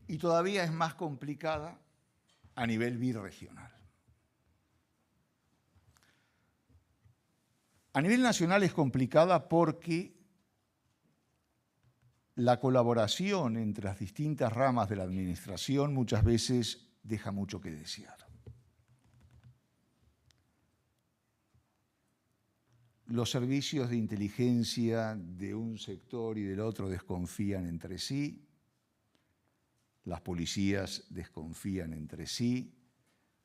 Y todavía es más complicada a nivel birregional. A nivel nacional es complicada porque la colaboración entre las distintas ramas de la administración muchas veces deja mucho que desear. Los servicios de inteligencia de un sector y del otro desconfían entre sí, las policías desconfían entre sí,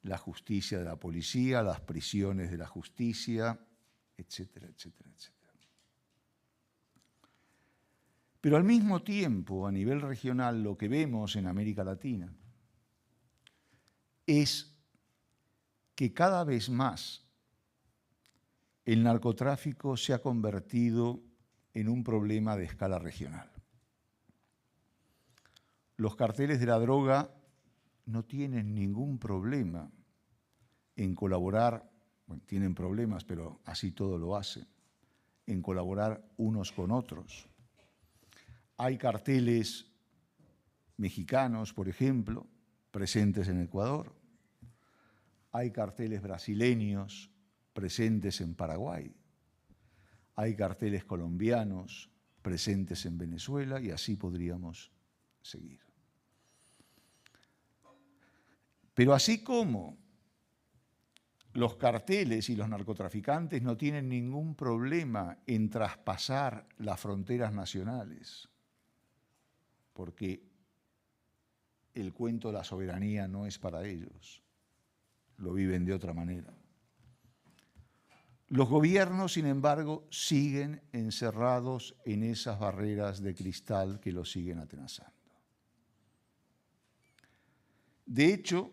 la justicia de la policía, las prisiones de la justicia, etcétera, etcétera, etcétera. Pero al mismo tiempo, a nivel regional, lo que vemos en América Latina es que cada vez más el narcotráfico se ha convertido en un problema de escala regional. Los carteles de la droga no tienen ningún problema en colaborar, bueno, tienen problemas, pero así todo lo hacen, en colaborar unos con otros. Hay carteles mexicanos, por ejemplo, presentes en Ecuador. Hay carteles brasileños presentes en Paraguay. Hay carteles colombianos presentes en Venezuela y así podríamos seguir. Pero así como los carteles y los narcotraficantes no tienen ningún problema en traspasar las fronteras nacionales, porque el cuento de la soberanía no es para ellos, lo viven de otra manera. Los gobiernos, sin embargo, siguen encerrados en esas barreras de cristal que los siguen atenazando. De hecho,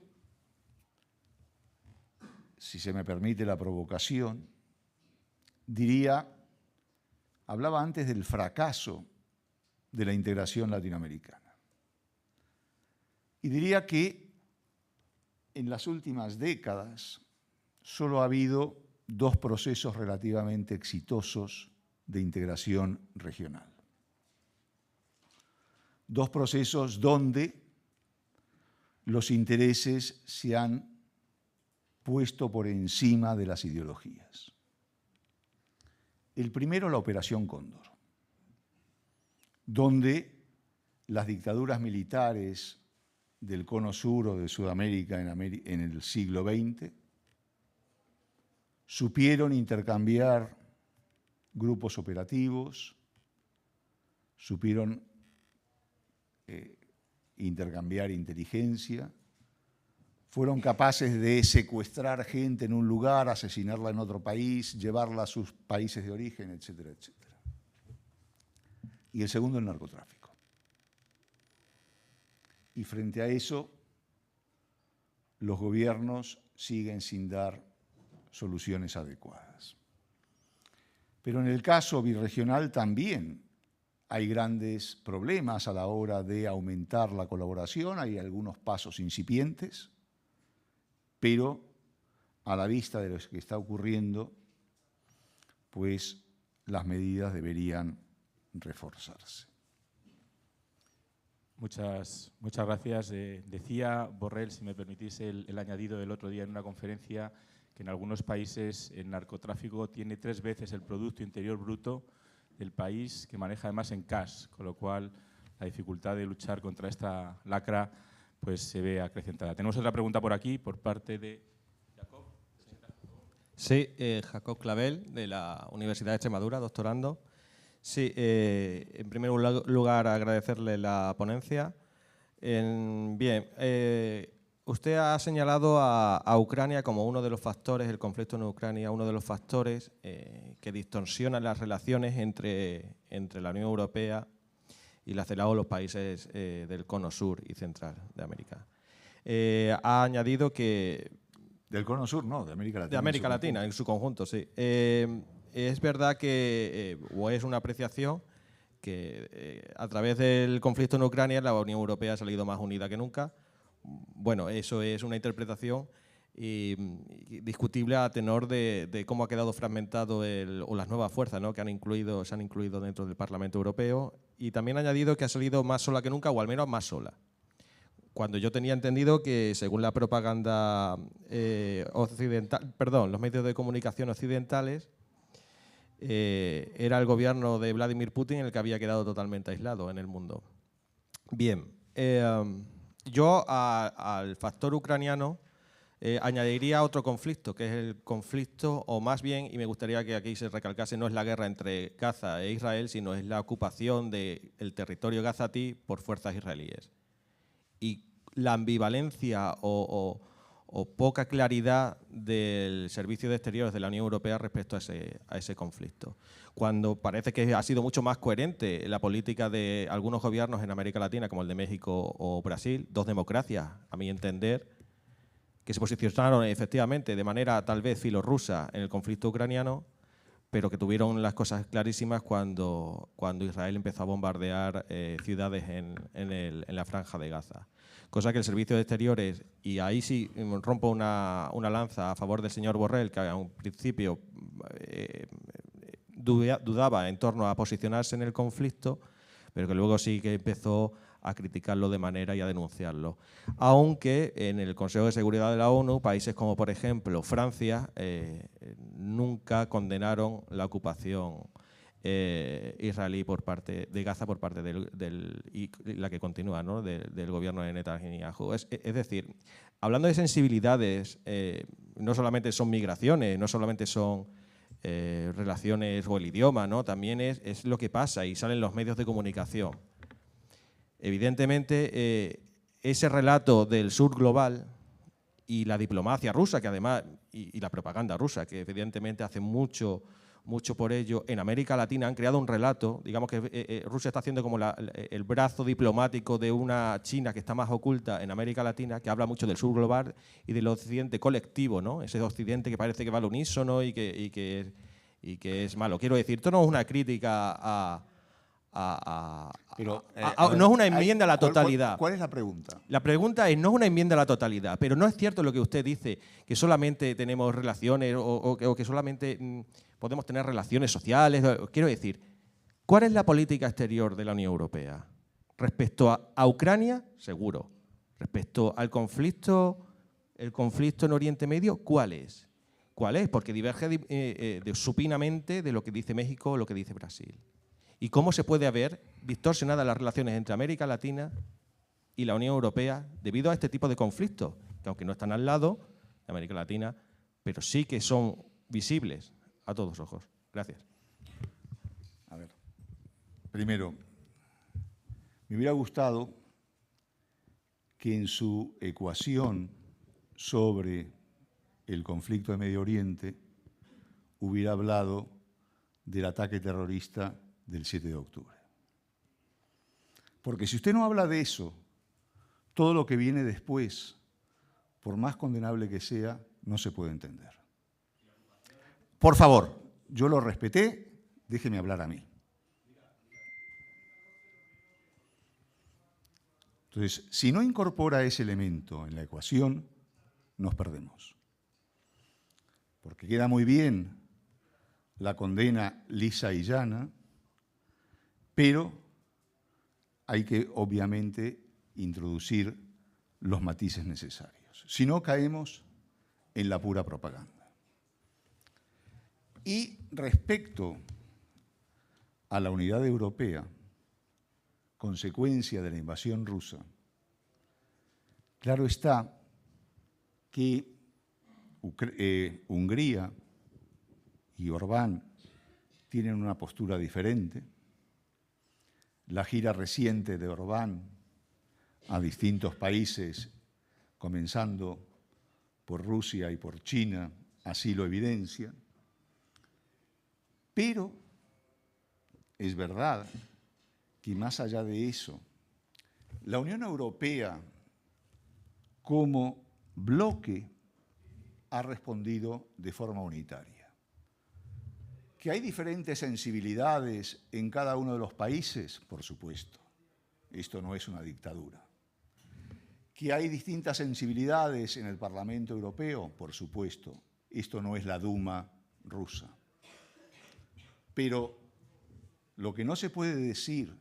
si se me permite la provocación, hablaba antes del fracaso de la integración latinoamericana. Y diría que en las últimas décadas solo ha habido dos procesos relativamente exitosos de integración regional. Dos procesos donde los intereses se han puesto por encima de las ideologías. El primero, la Operación Cóndor, donde las dictaduras militares del cono sur o de Sudamérica en el siglo XX supieron intercambiar grupos operativos, supieron intercambiar inteligencia, fueron capaces de secuestrar gente en un lugar, asesinarla en otro país, llevarla a sus países de origen, etcétera, etcétera. Y el segundo, el narcotráfico. Y frente a eso, los gobiernos siguen sin dar soluciones adecuadas. Pero en el caso birregional también hay grandes problemas a la hora de aumentar la colaboración, hay algunos pasos incipientes, pero a la vista de lo que está ocurriendo, pues las medidas deberían reforzarse. Muchas gracias. Decía Borrell, si me permitís, el añadido del otro día en una conferencia, que en algunos países el narcotráfico tiene 3 veces el Producto Interior Bruto del país, que maneja además en cash, con lo cual la dificultad de luchar contra esta lacra pues se ve acrecentada. Tenemos otra pregunta por aquí, por parte de Jacob. Sí, Jacob Clavel, de la Universidad de Extremadura, doctorando. Sí, en primer lugar agradecerle la ponencia. Usted ha señalado a Ucrania como uno de los factores, el conflicto en Ucrania, uno de los factores que distorsionan las relaciones entre la Unión Europea y la CELAC, los países del cono sur y central de América. Ha añadido que... Del cono sur, no, de América Latina. De América Latina, en su conjunto, sí. Es verdad que, o es una apreciación, que a través del conflicto en Ucrania la Unión Europea ha salido más unida que nunca. Bueno, eso es una interpretación discutible a tenor de cómo ha quedado fragmentado o las nuevas fuerzas, ¿no?, que se han incluido dentro del Parlamento Europeo, y también ha añadido que ha salido más sola que nunca, o al menos más sola. Cuando yo tenía entendido que, según la propaganda occidental, los medios de comunicación occidentales, era el gobierno de Vladimir Putin el que había quedado totalmente aislado en el mundo. Bien, yo al factor ucraniano añadiría otro conflicto, que es el conflicto, o más bien, y me gustaría que aquí se recalcase, no es la guerra entre Gaza e Israel, sino es la ocupación del territorio gazatí por fuerzas israelíes. Y la ambivalencia o poca claridad del Servicio de Exteriores de la Unión Europea respecto a ese conflicto. Cuando parece que ha sido mucho más coherente la política de algunos gobiernos en América Latina, como el de México o Brasil, dos democracias, a mi entender, que se posicionaron efectivamente de manera tal vez filorrusa en el conflicto ucraniano, pero que tuvieron las cosas clarísimas cuando Israel empezó a bombardear ciudades en la Franja de Gaza. Cosa que el Servicio de Exteriores, y ahí sí rompo una lanza a favor del señor Borrell, que a un principio dudaba en torno a posicionarse en el conflicto, pero que luego sí que empezó a criticarlo de manera y a denunciarlo. Aunque en el Consejo de Seguridad de la ONU, países como por ejemplo Francia, nunca condenaron la ocupación israelí por parte de Gaza por parte y la que continúa, ¿no?, del gobierno de Netanyahu. Es decir, hablando de sensibilidades, no solamente son migraciones, no solamente son relaciones o el idioma, ¿no? También es lo que pasa y salen los medios de comunicación. Evidentemente, ese relato del sur global y la diplomacia rusa, que además, y la propaganda rusa, que evidentemente hace mucho por ello, en América Latina han creado un relato, digamos que Rusia está haciendo como el brazo diplomático de una China que está más oculta en América Latina, que habla mucho del sur global y del occidente colectivo, ¿no? Ese occidente que parece que va al unísono y que es malo. Quiero decir, esto no es una crítica no es una enmienda a la totalidad. ¿Cuál es la pregunta? La pregunta es, no es una enmienda a la totalidad, pero no es cierto lo que usted dice, que solamente tenemos relaciones o que solamente podemos tener relaciones sociales. Quiero decir, ¿cuál es la política exterior de la Unión Europea? Respecto a Ucrania, seguro. Respecto al conflicto, el conflicto en Oriente Medio, ¿cuál es? ¿Cuál es? Porque diverge supinamente de lo que dice México o lo que dice Brasil. ¿Y cómo se puede haber distorsionado las relaciones entre América Latina y la Unión Europea debido a este tipo de conflictos, que aunque no están al lado de América Latina, pero sí que son visibles a todos ojos? Gracias. A ver, primero, me hubiera gustado que en su ecuación sobre el conflicto de Medio Oriente hubiera hablado del ataque terrorista del 7 de octubre. Porque si usted no habla de eso, todo lo que viene después, por más condenable que sea, no se puede entender. Por favor, yo lo respeté, déjeme hablar a mí. Entonces, si no incorpora ese elemento en la ecuación, nos perdemos. Porque queda muy bien la condena lisa y llana, pero hay que, obviamente, introducir los matices necesarios. Si no, caemos en la pura propaganda. Y respecto a la unidad europea, consecuencia de la invasión rusa, claro está que Hungría y Orbán tienen una postura diferente. La gira reciente de Orbán a distintos países, comenzando por Rusia y por China, así lo evidencia. Pero es verdad que más allá de eso, la Unión Europea como bloque ha respondido de forma unitaria. ¿Que hay diferentes sensibilidades en cada uno de los países? Por supuesto. Esto no es una dictadura. ¿Que hay distintas sensibilidades en el Parlamento Europeo? Por supuesto. Esto no es la Duma rusa. Pero lo que no se puede decir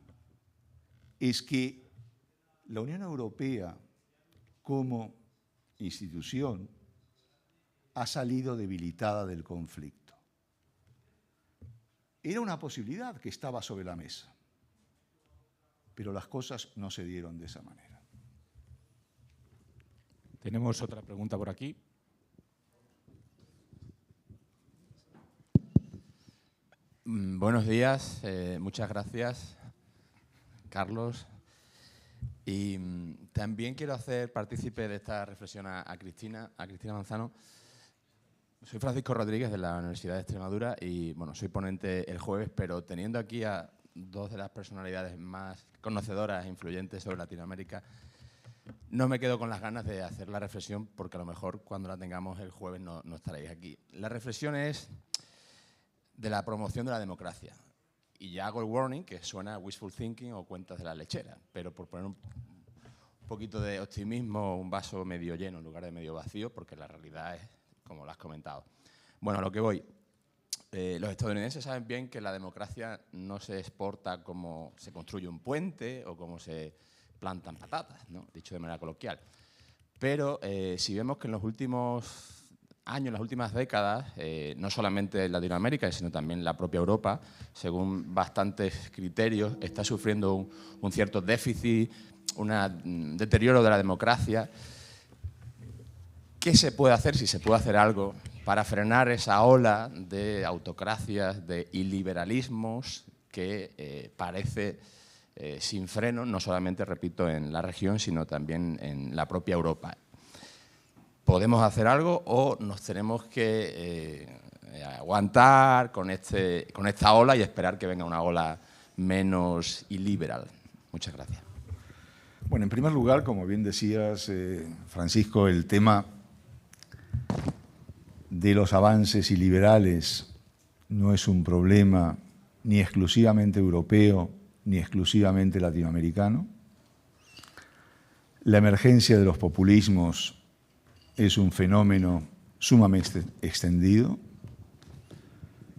es que la Unión Europea, como institución, ha salido debilitada del conflicto. Era una posibilidad que estaba sobre la mesa, pero las cosas no se dieron de esa manera. Tenemos otra pregunta por aquí. Buenos días, muchas gracias, Carlos. Y también quiero hacer partícipe de esta reflexión a Cristina Manzano. Soy Francisco Rodríguez de la Universidad de Extremadura y bueno, soy ponente el jueves, pero teniendo aquí a dos de las personalidades más conocedoras e influyentes sobre Latinoamérica, no me quedo con las ganas de hacer la reflexión porque a lo mejor cuando la tengamos el jueves no estaréis aquí. La reflexión es de la promoción de la democracia. Y ya hago el warning, que suena wishful thinking o cuentas de la lechera, pero por poner un poquito de optimismo, un vaso medio lleno en lugar de medio vacío, porque la realidad es como lo has comentado. Bueno, a lo que voy. Los estadounidenses saben bien que la democracia no se exporta como se construye un puente o como se plantan patatas, ¿no? Dicho de manera coloquial. Pero si vemos que en los últimos años, en las últimas décadas, no solamente Latinoamérica, sino también la propia Europa, según bastantes criterios, está sufriendo un cierto déficit, un deterioro de la democracia. ¿qué se puede hacer, si se puede hacer algo, para frenar esa ola de autocracias, de iliberalismos que parece sin freno, no solamente, repito, en la región, sino también en la propia Europa? ¿Podemos hacer algo o nos tenemos que aguantar con esta ola y esperar que venga una ola menos iliberal? Muchas gracias. Bueno, en primer lugar, como bien decías, Francisco, el tema de los avances iliberales no es un problema ni exclusivamente europeo ni exclusivamente latinoamericano. La emergencia de los populismos es un fenómeno sumamente extendido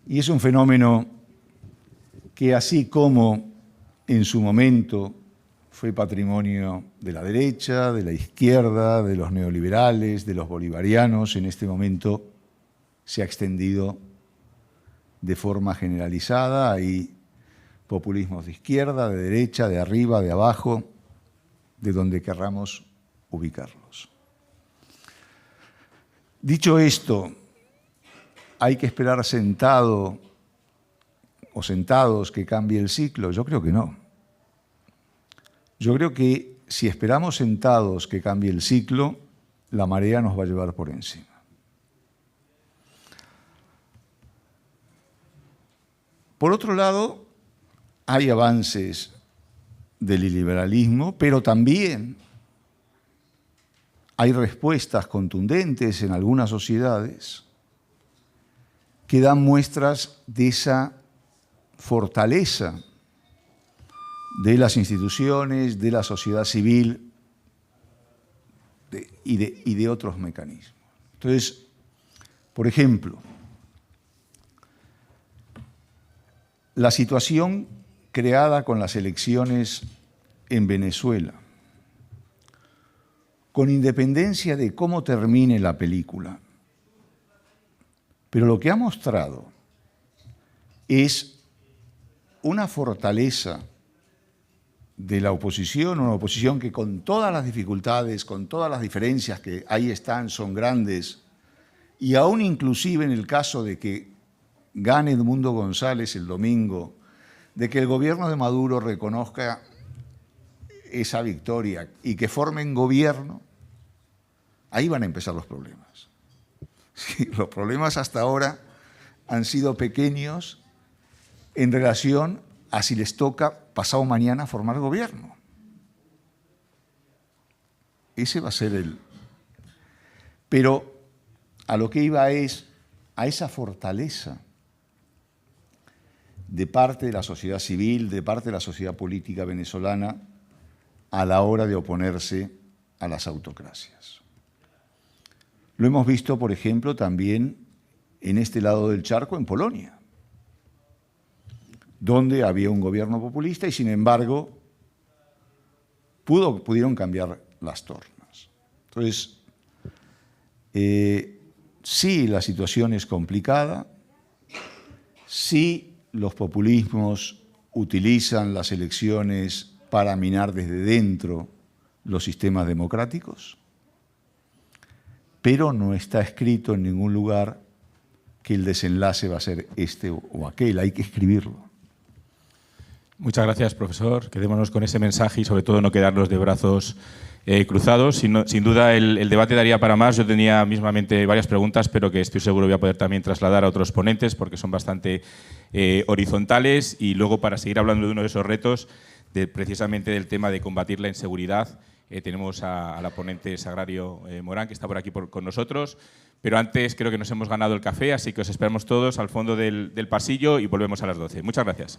y es un fenómeno que, así como en su momento fue patrimonio de la derecha, de la izquierda, de los neoliberales, de los bolivarianos, en este momento se ha extendido de forma generalizada. Hay populismos de izquierda, de derecha, de arriba, de abajo, de donde querramos ubicarlos. Dicho esto, ¿hay que esperar sentado o sentados que cambie el ciclo? Yo creo que no. Yo creo que si esperamos sentados que cambie el ciclo, la marea nos va a llevar por encima. Por otro lado, hay avances del iliberalismo, pero también hay respuestas contundentes en algunas sociedades que dan muestras de esa fortaleza de las instituciones, de la sociedad civil y de otros mecanismos. Entonces, por ejemplo, la situación creada con las elecciones en Venezuela, con independencia de cómo termine la película, pero lo que ha mostrado es una fortaleza de la oposición, una oposición que con todas las dificultades, con todas las diferencias que ahí están, son grandes, y aún inclusive en el caso de que gane Edmundo González el domingo, de que el gobierno de Maduro reconozca esa victoria y que formen gobierno, ahí van a empezar los problemas. Sí, los problemas hasta ahora han sido pequeños en relación a si les toca pasado mañana formar gobierno. Ese va a ser el... Pero a lo que iba es a esa fortaleza de parte de la sociedad civil, de parte de la sociedad política venezolana a la hora de oponerse a las autocracias. Lo hemos visto, por ejemplo, también en este lado del charco, en Polonia, donde había un gobierno populista y, sin embargo, pudieron cambiar las tornas. Entonces, sí, la situación es complicada, sí, los populismos utilizan las elecciones para minar desde dentro los sistemas democráticos, pero no está escrito en ningún lugar que el desenlace va a ser este o aquel, hay que escribirlo. Muchas gracias, profesor. Quedémonos con ese mensaje y sobre todo no quedarnos de brazos cruzados. Sin duda el debate daría para más. Yo tenía mismamente varias preguntas, pero que estoy seguro voy a poder también trasladar a otros ponentes porque son bastante horizontales. Y luego, para seguir hablando de uno de esos retos, precisamente del tema de combatir la inseguridad, tenemos a la ponente Sagrario Morán, que está por aquí con nosotros. Pero antes creo que nos hemos ganado el café, así que os esperamos todos al fondo del pasillo y volvemos a las 12. Muchas gracias.